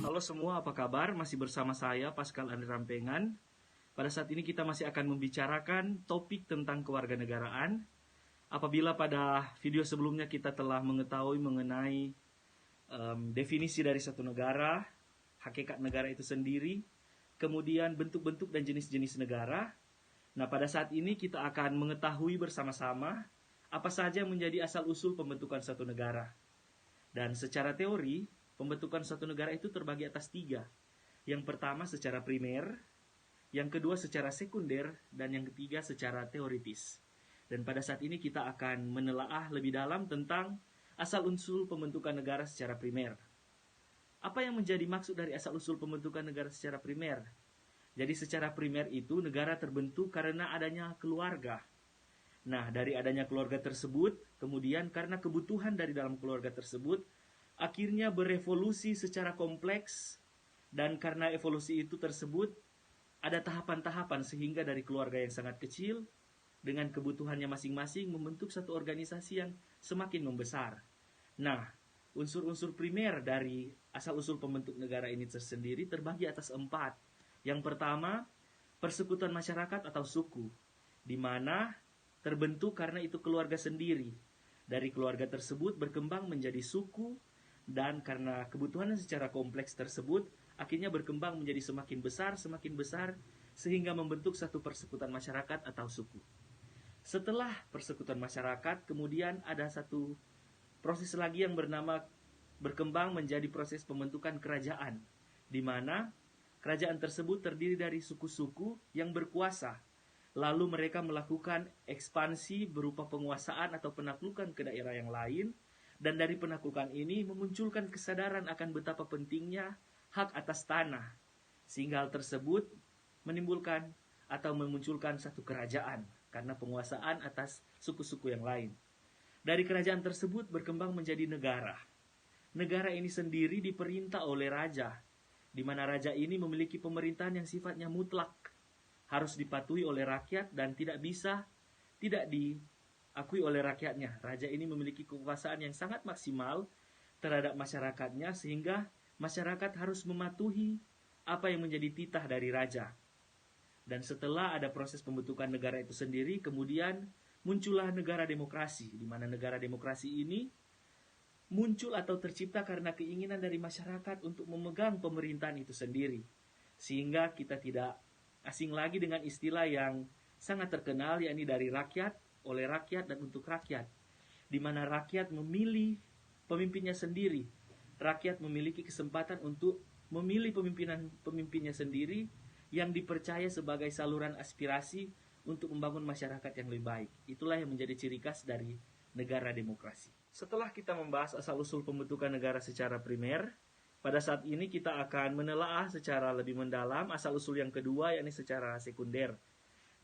Halo semua, apa kabar? Masih bersama saya, Pascal Andri Rampengan. Pada saat ini kita masih akan membicarakan topik tentang kewarganegaraan. Apabila pada video sebelumnya kita telah mengetahui mengenai definisi dari satu negara, hakikat negara itu sendiri, kemudian bentuk-bentuk dan jenis-jenis negara. Nah, pada saat ini kita akan mengetahui bersama-sama apa saja yang menjadi asal-usul pembentukan satu negara. Dan secara teori, pembentukan suatu negara itu terbagi atas 3. Yang pertama secara primer, yang kedua secara sekunder, dan yang ketiga secara teoritis. Dan pada saat ini kita akan menelaah lebih dalam tentang asal-usul pembentukan negara secara primer. Apa yang menjadi maksud dari asal-usul pembentukan negara secara primer? Jadi secara primer itu negara terbentuk karena adanya keluarga. Nah, dari adanya keluarga tersebut, kemudian karena kebutuhan dari dalam keluarga tersebut, akhirnya berevolusi secara kompleks, dan karena evolusi itu tersebut ada tahapan-tahapan sehingga dari keluarga yang sangat kecil dengan kebutuhannya masing-masing membentuk satu organisasi yang semakin membesar. Nah, unsur-unsur primer dari asal-usul pembentuk negara ini tersendiri terbagi atas 4. Yang pertama, persekutuan masyarakat atau suku, di mana terbentuk karena itu keluarga sendiri. Dari keluarga tersebut berkembang menjadi suku, dan karena kebutuhan secara kompleks tersebut akhirnya berkembang menjadi semakin besar sehingga membentuk satu persekutuan masyarakat atau suku. Setelah persekutuan masyarakat, kemudian ada satu proses lagi yang berkembang menjadi proses pembentukan kerajaan, di mana kerajaan tersebut terdiri dari suku-suku yang berkuasa. Lalu mereka melakukan ekspansi berupa penguasaan atau penaklukan ke daerah yang lain. Dan dari penaklukan ini memunculkan kesadaran akan betapa pentingnya hak atas tanah. Sehingga hal tersebut menimbulkan atau memunculkan satu kerajaan karena penguasaan atas suku-suku yang lain. Dari kerajaan tersebut berkembang menjadi negara. Negara ini sendiri diperintah oleh raja, di mana raja ini memiliki pemerintahan yang sifatnya mutlak, harus dipatuhi oleh rakyat dan tidak diakui oleh rakyatnya. Raja ini memiliki kekuasaan yang sangat maksimal terhadap masyarakatnya, sehingga masyarakat harus mematuhi apa yang menjadi titah dari raja. Dan setelah ada proses pembentukan negara itu sendiri, kemudian muncullah negara demokrasi, di mana negara demokrasi ini muncul atau tercipta karena keinginan dari masyarakat untuk memegang pemerintahan itu sendiri. Sehingga kita tidak asing lagi dengan istilah yang sangat terkenal, yakni dari rakyat, oleh rakyat, dan untuk rakyat, di mana rakyat memilih pemimpinnya sendiri. Rakyat memiliki kesempatan untuk memilih pemimpinnya sendiri yang dipercaya sebagai saluran aspirasi untuk membangun masyarakat yang lebih baik. Itulah yang menjadi ciri khas dari negara demokrasi. Setelah kita membahas asal-usul pembentukan negara secara primer, pada saat ini kita akan menelaah secara lebih mendalam asal-usul yang kedua, yakni secara sekunder,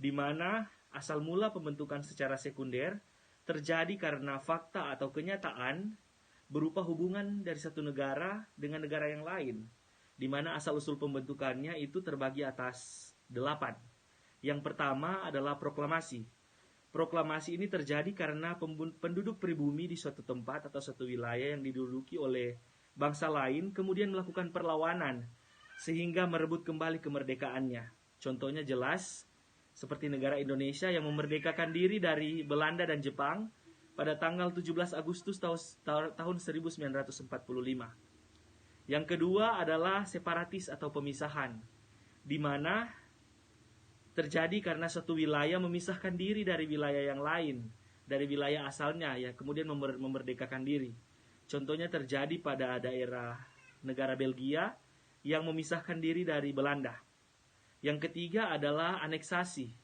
di mana asal mula pembentukan secara sekunder terjadi karena fakta atau kenyataan berupa hubungan dari satu negara dengan negara yang lain, di mana asal-usul pembentukannya itu terbagi atas 8. Yang pertama adalah proklamasi. Proklamasi ini terjadi karena penduduk pribumi di suatu tempat atau suatu wilayah yang diduduki oleh bangsa lain kemudian melakukan perlawanan sehingga merebut kembali kemerdekaannya. Contohnya jelas seperti negara Indonesia yang memerdekakan diri dari Belanda dan Jepang pada tanggal 17 Agustus tahun 1945. Yang kedua adalah separatis atau pemisahan, di mana terjadi karena suatu wilayah memisahkan diri dari wilayah yang lain, dari wilayah asalnya, ya, kemudian memerdekakan diri. Contohnya terjadi pada daerah negara Belgia yang memisahkan diri dari Belanda. Yang ketiga adalah aneksasi,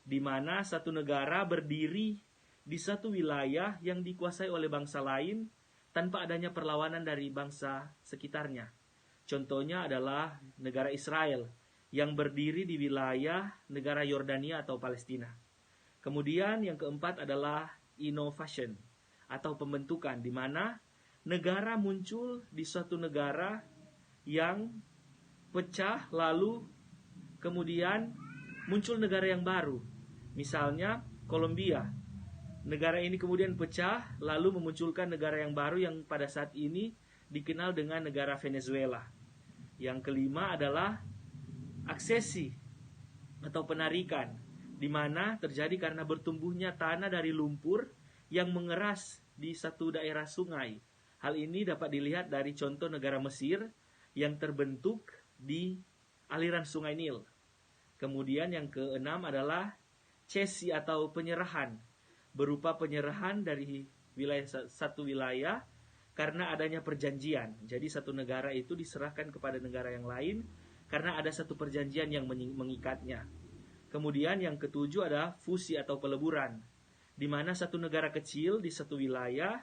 di mana satu negara berdiri di satu wilayah yang dikuasai oleh bangsa lain tanpa adanya perlawanan dari bangsa sekitarnya. Contohnya adalah negara Israel yang berdiri di wilayah negara Yordania atau Palestina. Kemudian yang keempat adalah innovation atau pembentukan, di mana negara muncul di suatu negara yang pecah lalu kemudian muncul negara yang baru. Misalnya Kolombia. Negara ini kemudian pecah, lalu memunculkan negara yang baru yang pada saat ini dikenal dengan negara Venezuela. Yang kelima adalah aksesi atau penarikan, di mana terjadi karena bertumbuhnya tanah dari lumpur yang mengeras di satu daerah sungai. Hal ini dapat dilihat dari contoh negara Mesir yang terbentuk di aliran sungai Nil. Kemudian yang keenam adalah cesi atau penyerahan, berupa penyerahan dari satu wilayah karena adanya perjanjian. Jadi satu negara itu diserahkan kepada negara yang lain karena ada satu perjanjian yang mengikatnya. Kemudian yang ketujuh adalah fusi atau peleburan, di mana satu negara kecil di satu wilayah,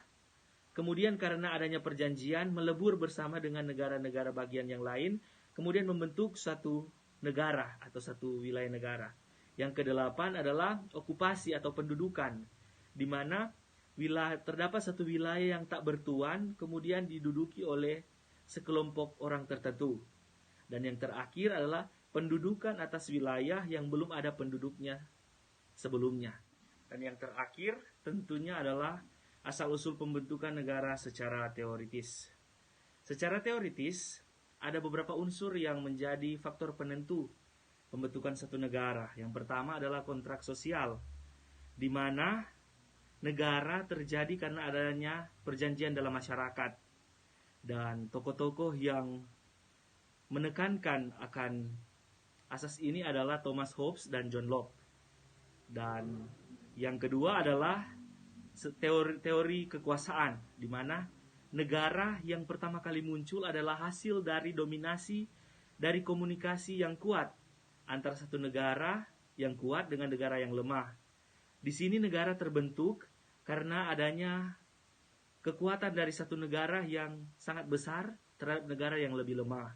kemudian karena adanya perjanjian melebur bersama dengan negara-negara bagian yang lain, kemudian membentuk satu negara atau satu wilayah negara. Yang kedelapan adalah okupasi atau pendudukan, di mana terdapat satu wilayah yang tak bertuan, kemudian diduduki oleh sekelompok orang tertentu. Dan yang terakhir adalah pendudukan atas wilayah yang belum ada penduduknya sebelumnya. Dan yang terakhir tentunya adalah asal-usul pembentukan negara secara teoritis. Secara teoritis, ada beberapa unsur yang menjadi faktor penentu pembentukan satu negara. Yang pertama adalah kontrak sosial, di mana negara terjadi karena adanya perjanjian dalam masyarakat. Dan tokoh-tokoh yang menekankan akan asas ini adalah Thomas Hobbes dan John Locke. Dan yang kedua adalah teori kekuasaan, di mana negara yang pertama kali muncul adalah hasil dari dominasi dari komunikasi yang kuat antara satu negara yang kuat dengan negara yang lemah. Di sini negara terbentuk karena adanya kekuatan dari satu negara yang sangat besar terhadap negara yang lebih lemah.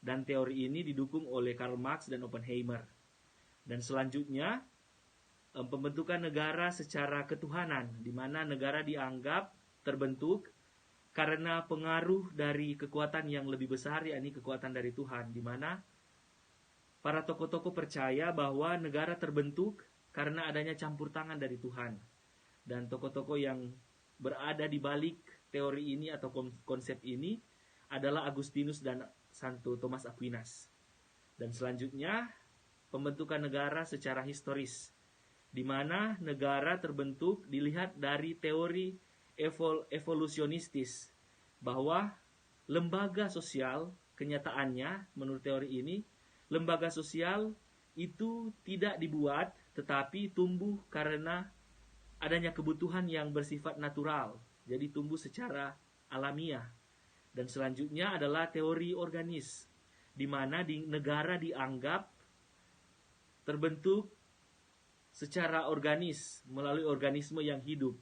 Dan teori ini didukung oleh Karl Marx dan Oppenheimer. Dan selanjutnya, pembentukan negara secara ketuhanan, di mana negara dianggap terbentuk karena pengaruh dari kekuatan yang lebih besar, yakni kekuatan dari Tuhan, di mana para tokoh-tokoh percaya bahwa negara terbentuk karena adanya campur tangan dari Tuhan. Dan tokoh-tokoh yang berada di balik teori ini atau konsep ini adalah Agustinus dan Santo Thomas Aquinas. Dan selanjutnya, pembentukan negara secara historis, di mana negara terbentuk dilihat dari teori evolusionistis, bahwa lembaga sosial, kenyataannya menurut teori ini, lembaga sosial itu tidak dibuat tetapi tumbuh karena adanya kebutuhan yang bersifat natural, jadi tumbuh secara alamiah. Dan selanjutnya adalah teori organis, di mana negara dianggap terbentuk secara organis melalui organisme yang hidup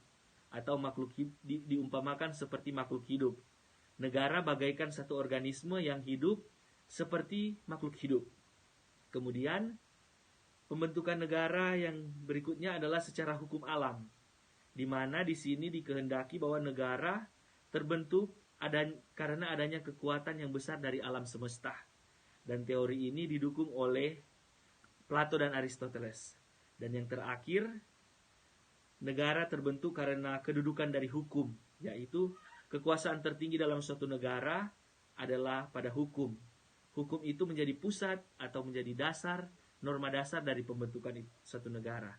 atau makhluk hidup, diumpamakan seperti makhluk hidup. Negara bagaikan satu organisme yang hidup seperti makhluk hidup. Kemudian pembentukan negara yang berikutnya adalah secara hukum alam, di mana di sini dikehendaki bahwa negara terbentuk karena adanya kekuatan yang besar dari alam semesta. Dan teori ini didukung oleh Plato dan Aristoteles. Dan yang terakhir, negara terbentuk karena kedudukan dari hukum, yaitu kekuasaan tertinggi dalam suatu negara adalah pada hukum. Hukum itu menjadi pusat atau menjadi dasar, norma dasar dari pembentukan suatu negara.